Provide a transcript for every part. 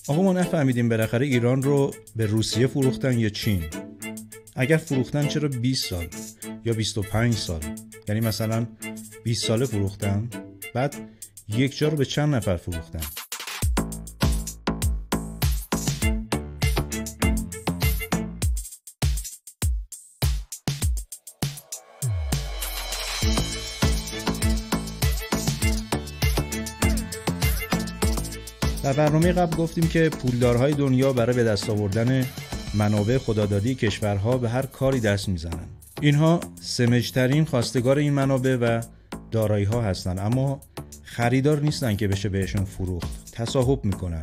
آقا ما نفهمیدیم بالاخره ایران رو به روسیه فروختن یا چین؟ اگر فروختن چرا 20 سال یا 25 سال؟ یعنی مثلا 20 ساله فروختن، بعد یک جا رو به چند نفر فروختن؟ در برنامه قبل گفتیم که پولدارهای دنیا برای به دست آوردن منابع خدادادی کشورها به هر کاری دست میزنن. اینها سمجترین خواستگار این منابع و دارایی‌ها هستن، اما خریدار نیستن که بشه بهشون فروخت. تصاحب میکنن.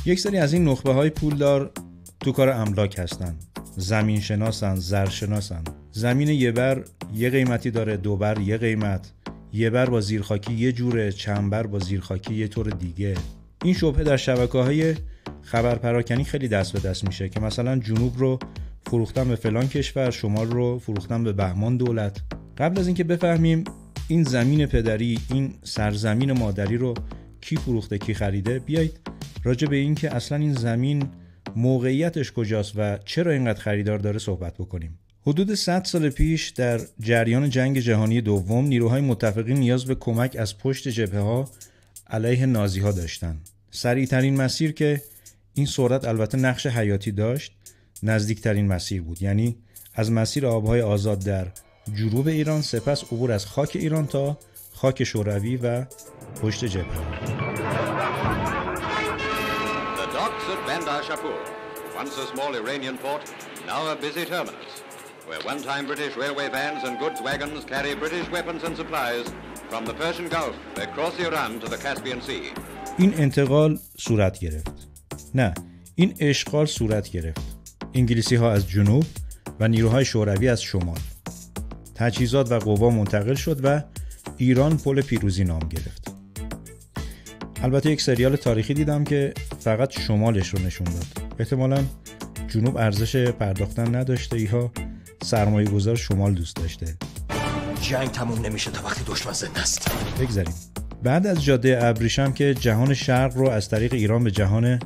یک سری از این نخبه‌های پولدار تو کار املاک هستن. زمین شناسن، زر شناسن. زمین یه بر یه قیمتی داره، دو بر یه قیمت، یه بر با زیرخاکی یه جوره، چند بر با زیرخاکی یه طور دیگه. این شبهه در شبکه‌های خبر پراکنی خیلی دست به دست میشه که مثلا جنوب رو فروختن به فلان کشور، شمال رو فروختن به بهمان دولت. قبل از اینکه بفهمیم این زمین پدری، این سرزمین مادری رو کی فروخته، کی خریده، بیایید راجع به این که اصلا این زمین موقعیتش کجاست و چرا اینقدر خریدار داره صحبت بکنیم. حدود 100 سال پیش در جریان جنگ جهانی دوم نیروهای متفقین نیاز به کمک از پشت جبهه‌ها علیه نازی‌ها داشتن. سریع‌ترین مسیر که این سرعت البته نقش حیاتی داشت، نزدیکترین مسیر بود، یعنی از مسیر آبهای آزاد در جنوب ایران، سپس عبور از خاک ایران تا خاک شوروی و پشت جبهه. The docks at Bandar Shapur, once a small Iranian port, now a busy terminus, where one-time British railway vans and goods wagons carry British weapons and supplies from the Persian Gulf across Iran to the Caspian Sea. این انتقال صورت گرفت. نه، این اشغال صورت گرفت. انگلیسی ها از جنوب و نیروهای شوروی از شمال. تجهیزات و قوا منتقل شد و ایران پل پیروزی نام گرفت. البته یک سریال تاریخی دیدم که فقط شمالش رو نشون داد. احتمالاً جنوب ارزش پرداختن نداشته، ایها سرمایه گذار شمال دوست داشته. جنگ تموم نمیشه تا وقتی دشمن زنده است. بگذاریم. بعد از جاده ابریشم که جهان شرق رو از طریق ایران به جهان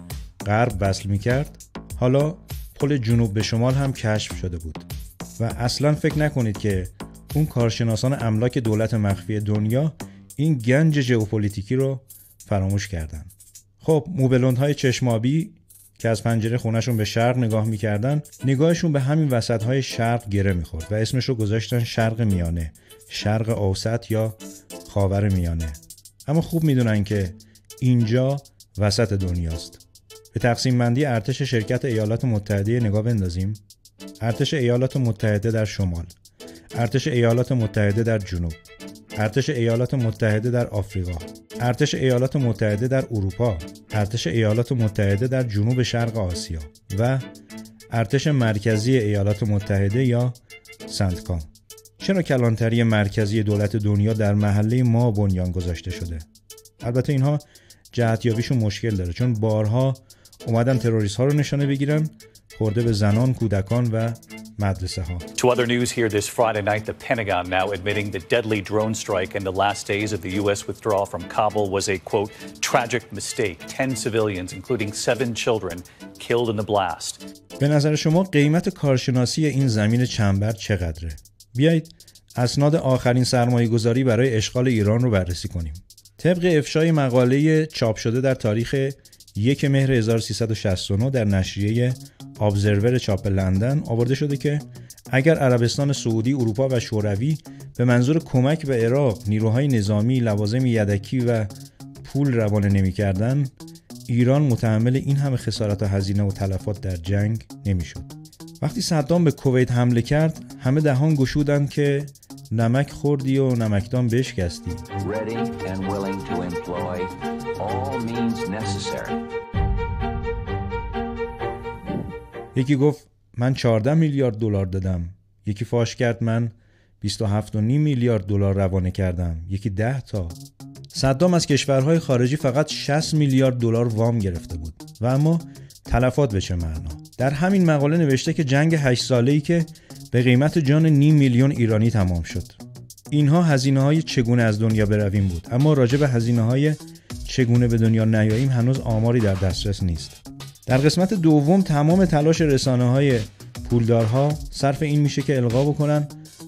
غرب وصل می‌کرد، حالا پل جنوب به شمال هم کشف شده بود و اصلاً فکر نکنید که اون کارشناسان املاک دولت مخفی دنیا این گنج ژئوپلیتیکی رو فراموش کردن. خب موبلوندهای چشمابی که از پنجره خونه‌شون به شرق نگاه می‌کردن، نگاهشون به همین وسط‌های شرق گره می‌خورد و اسمش رو گذاشتن شرق میانه، شرق اوسط یا خاور میانه. اما خوب میدونن که اینجا وسط دنیاست. به تقسیم بندی ارتش شرکت ایالات متحده نگاه بندازیم. ارتش ایالات متحده در شمال، ارتش ایالات متحده در جنوب، ارتش ایالات متحده در آفریقا، ارتش ایالات متحده در اروپا، ارتش ایالات متحده در جنوب شرق آسیا و ارتش مرکزی ایالات متحده یا سنتکام. چرا کلانتری مرکزی دولت دنیا در محله ما بنیان گذاشته شده؟ البته اینها جهتیابیشون مشکل داره، چون بارها اومدن تروریست ها رو نشانه بگیرن، خورده به زنان، کودکان و مدرسه ها. To other news here this Friday night, the Pentagon now admitting the deadly drone strike in the last days of the U.S. withdrawal from Kabul was a, quote, tragic mistake. 10 civilians, including 7 children, killed in the blast. به نظر شما قیمت کارشناسی این زمین چنبر چقدره؟ بیایید اسناد آخرین سرمایه‌گذاری برای اشغال ایران رو بررسی کنیم. طبق افشای مقاله چاپ شده در تاریخ 1 مهر 1369 در نشریه ابزرور چاپ لندن آورده شده که اگر عربستان سعودی، اروپا و شوروی به منظور کمک به عراق نیروهای نظامی، لوازم یدکی و پول روانه نمی‌کردن، ایران متحمل این همه خسارت و هزینه و تلفات در جنگ نمی‌شد. وقتی صدام به کویت حمله کرد، همه دهان گشودند که نمک خوردی و نمکدان بشکستی. یکی گفت من 14 میلیارد دلار دادم، یکی فاش کرد من 27.5 میلیارد دلار روانه کردم، یکی 10 تا. صدام از کشورهای خارجی فقط 60 میلیارد دلار وام گرفته بود و اما تلفات به چه معنا؟ در همین مقاله نوشته که جنگ 8 ساله‌ای که به قیمت جان 500,000 ایرانی تمام شد. اینها هزینه‌های چگونه از دنیا برویم بود، اما راجع به هزینه‌های چگونه به دنیا نیاییم هنوز آماری در دسترس نیست. در قسمت دوم تمام تلاش رسانه‌های پولدارها صرف این میشه که القا بکنن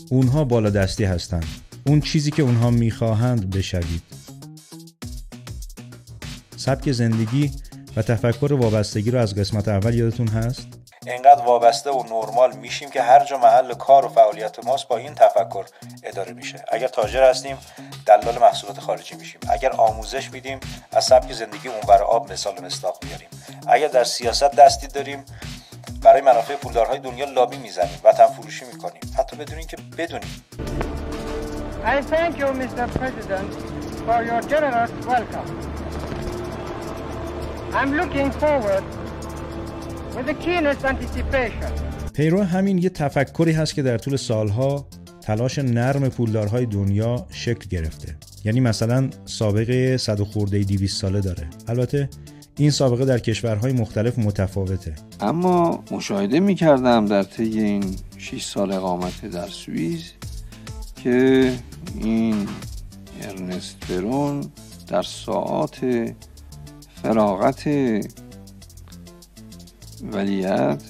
اونها بالادستی هستن، اون چیزی که اونها میخواهند بشوید. سبک زندگی و تفکر وابستگی رو از قسمت اول یادتون هست؟ اینقدر وابسته و نرمال میشیم که هر جا محل کار و فعالیت ماست با این تفکر اداره میشه. اگر تاجر هستیم دلال محصولات خارجی میشیم. اگر آموزش میدیم از سبک زندگی اونور آب مثال مصداق میاریم. اگر در سیاست دستی داریم برای منافع پولدارهای دنیا لابی میزنیم، وطن فروشی میکنیم، حتی بدون اینکه بدونیم. I thank you, Mr. President, for your generous welcome. I'm looking forward with the keenest anticipation. پیرو همین یه تفکری هست که در طول سالها تلاش نرم پولدارهای دنیا شکل گرفته. یعنی مثلا سابقه 100 و خورده 200 ساله داره. البته این سابقه در کشورهای مختلف متفاوته. اما مشاهده می‌کردم در طی این 6 سال اقامت در سوئیس که این ارنست برون در ساعات فراغت ولیعهد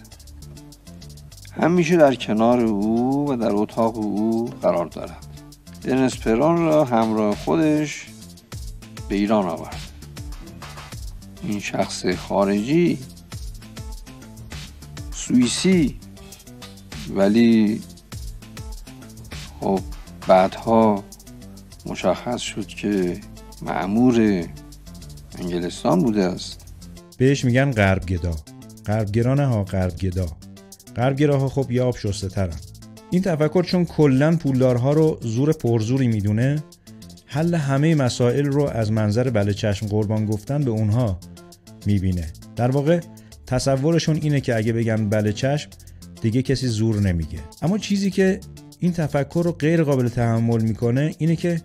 همیشه در کنار او و در اتاق او قرار دارد. ارنست برون را همراه خودش به ایران آورد. این شخص خارجی سوئیسی، ولی خب بعدها مشخص شد که مأمور انگلستان بوده است. بهش میگن غربگدا. غربگرا نه ها، غربگدا. غربگراها خب یه آب شسته ترن. این تفکر چون کلن پولدارها رو زور پرزوری میدونه، حل همه مسائل رو از منظر بله چشم قربان گفتن به اونها میبینه. در واقع تصورشون اینه که اگه بگن بله چشم دیگه کسی زور نمیگه. اما چیزی که این تفکر رو غیر قابل تحمل میکنه اینه که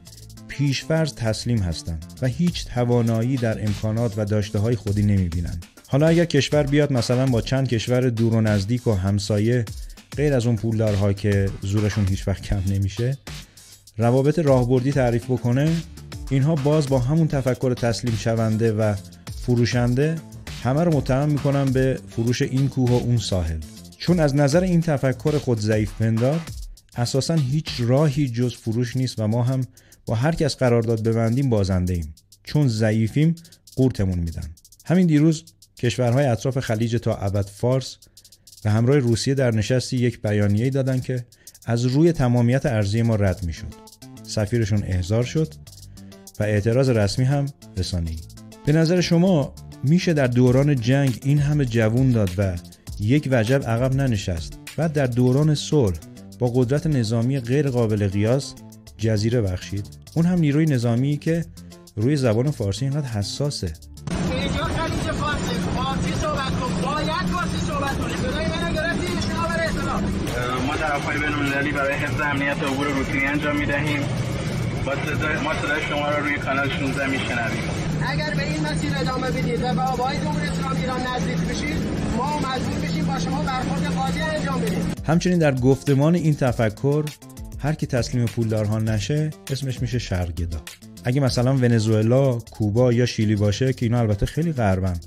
پیشفرض تسلیم هستن و هیچ توانایی در امکانات و داشته‌های خودی نمیبینن. حالا اگر کشور بیاد مثلا با چند کشور دور و نزدیک و همسایه غیر از اون پولدارها که زورشون هیچ وقت کم نمیشه روابط راهبردی تعریف بکنه، اینها باز با همون تفکر تسلیم شونده و فروشنده همه رو متهم میکنن به فروش این کوه و اون ساحل. چون از نظر این تفکر خود ضعیف پندار اساساً هیچ راهی جز فروش نیست و ما هم با هر کس قرارداد ببندیم بازنده ایم. چون ضعیفیم قورتمون میدن. همین دیروز کشورهای اطراف خلیج تا ابد فارس و همراه روسیه در نشستی یک بیانیه‌ای دادن که از روی تمامیت ارضی ما رد میشد. سفیرشون احضار شد و اعتراض رسمی هم رسانه‌ای. به نظر شما میشه در دوران جنگ این همه جوون داد و یک وجب عقب ننشست، بعد در دوران صلح با قدرت نظامی غیر قابل قیاس جزیره بخشید؟ اون هم نیروی نظامی که روی زبان فارسی اینقدر حساسه. ما طرف‌های بین‌المللی برای حفظ امنیت عبور روتینی انجام می‌دهیم. ما صدای شما را روی کانال 16 میشنویم. اگر به این مسیر ادامه بدید و به آبهای جمهوری اسلامی ایران نزدیک بشید، ما مجبور بشیم با شما برخورد قاطع انجام بدیم. همچنین در گفتمان این تفکر هر کی تسلیم پولدارها نشه اسمش میشه شرق‌گدا. اگه مثلا ونزوئلا، کوبا یا شیلی باشه که اینا البته خیلی غربن،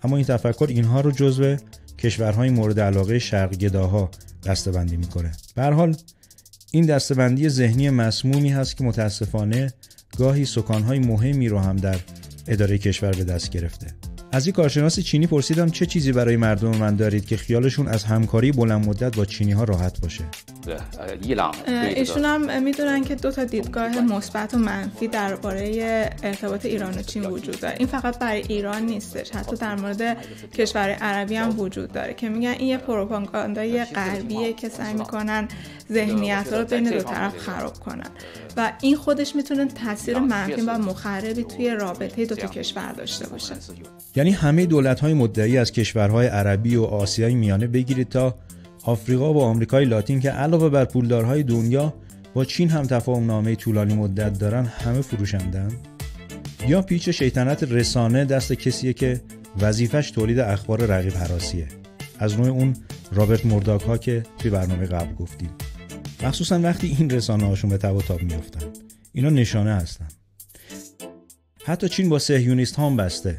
اما این تفکر اینها رو جزو کشورهای مورد علاقه شرق‌گداها دسته‌بندی میکنه. به هر حال این دسته‌بندی ذهنی مسمومی هست که متاسفانه گاهی سکانهای مهمی رو هم در اداره کشور به دست گرفته. از یک کارشناس چینی پرسیدم چه چیزی برای مردم من دارید که خیالشون از همکاری بلند مدت با چینی‌ها راحت باشه. ایشون هم میدونن که دو تا دیدگاه مثبت و منفی درباره ارتباط ایران و چین وجود داره. این فقط برای ایران نیستش، حتی در مورد کشور عربی هم وجود داره که میگن این یه پروپاگاندای غربیه که سعی میکنن ذهنیت‌ها رو بین دو طرف خراب کنن و این خودش میتونه تاثیر منفی و مخربی توی رابطه دو تا کشور داشته باشه. یعنی همه دولت‌های مدعی از کشورهای عربی و آسیای میانه بگیرید تا آفریقا و آمریکای لاتین که علاوه بر پولدارهای دنیا با چین هم تفاهم‌نامه طولانی مدت دارن همه فروشندن؟ یا پیچ شیطنت رسانه دست کسیه که وظیفش تولید اخبار رقیب هراسیه، از نوع اون رابرت مورداک ها که توی برنامه قبل گفتیم. مخصوصا وقتی این رسانه هاشون به تب و تاب میافتن. اینا نشانه هستن. حتی چین با صهیونیست ها هم بسته،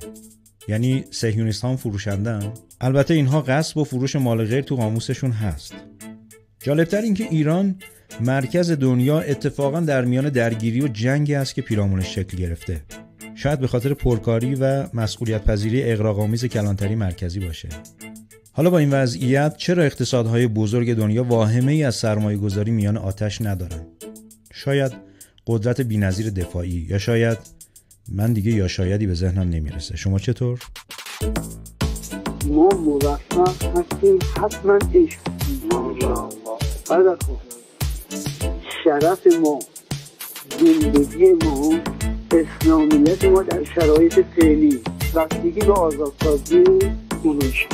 یعنی صهیونیست ها هم فروشندن. البته اینها غصب و فروش مال غیر تو قاموسشون هست. جالبتر این که ایران مرکز دنیا اتفاقا در میان درگیری و جنگی است که پیرامونش شکل گرفته. شاید به خاطر پرکاری و مسئولیت پذیری اغراق‌آمیز کلانتری مرکزی باشه. حالا با این وضعیت چرا اقتصادهای بزرگ دنیا واهمه‌ای از سرمایه‌گذاری میان آتش ندارن؟ شاید قدرت بی‌نظیر دفاعی، یا شاید من دیگه یا شایدی به ذهنم نمیرسه. شما چطور؟ ما موفق هستیم، حتما عشق شرف ما، زندگی ما، اسلامیت ما در شرایط فعلی بستگی به آزادسازی اونوش.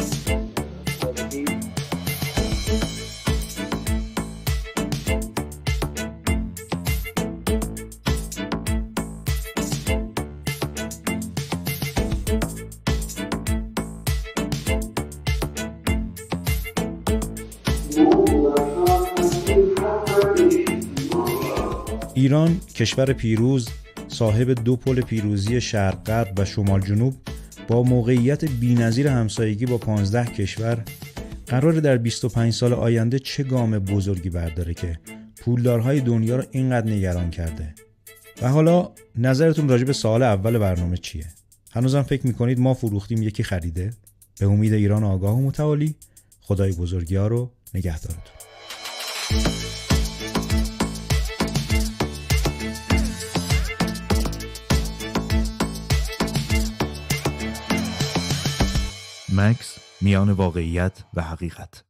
ایران کشور پیروز، صاحب 2 پل پیروزی شرق غرب و شمال جنوب، با موقعیت بی‌نظیر همسایگی با 15 کشور قراره در 25 سال آینده چه گام بزرگی برداره که پولدارهای دنیا رو اینقدر نگران کرده. و حالا نظرتون راجع به سوال اول برنامه چیه؟ هنوزم فکر میکنید ما فروختیم یکی خریده؟ به امید ایران آگاه و متعالی، خدای بزرگی‌ها رو نگهدارتون. مکس میان واقعیت و حقیقت.